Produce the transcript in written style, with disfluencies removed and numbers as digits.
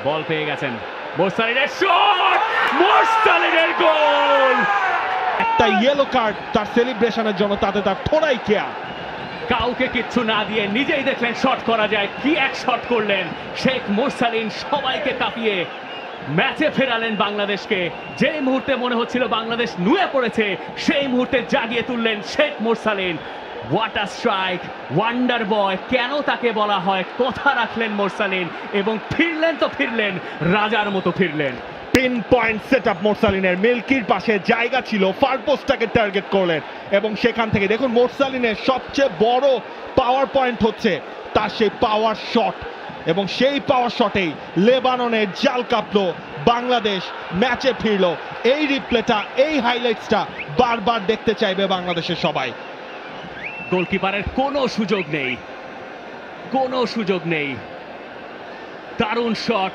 বল পেয়ে গেছেন, মোরসালিনের শট, মোরসালিনের গোল। একটা ইয়েলো কার্ড তার সেলিব্রেশনের জন্য, তাতে তার থোড়াই কেয়ার। কাউকে কিচ্ছু না দিয়ে নিজেই দেখলেন শট করা যায়, কি এক শট করলেন শেখ মোরসালিন, সবাইকে কাঁপিয়ে ম্যাচে ফেরালেন বাংলাদেশকে। যে মুহূর্তে মনে হচ্ছিল বাংলাদেশ নুয়ে পড়েছে, সেই মুহূর্তে জাগিয়ে তুললেন Sheikh Morsalin. What a strike, wonder বয় কেন তাকে বলা হয়, কথা রাখলেন মোরসালিন এবং ফিরলেন তো ফিরলেন, রাজার মতো ফিরলেন। পিন পয়েন্ট সেট আপ মোরসালিনের, মিল্কির পাশে জায়গা ছিল, ফার পোস্টটাকে টার্গেট করলেন এবং সেখান থেকে দেখুন মোরসালিনের সবচেয়ে বড় পাওয়ার পয়েন্ট হচ্ছে তার সেই পাওয়ার শট, এবং সেই পাওয়ার শটেই লেবাননের জাল কাঁপলো, বাংলাদেশ ম্যাচে ফিরলো। এই রিপ্লেটা, এই হাইলাইটসটা বারবার দেখতে চাইবে বাংলাদেশের সবাই। গোলকিপারের কোনো সুযোগ নেই, কোনো সুযোগ নেই। দারুণ শট।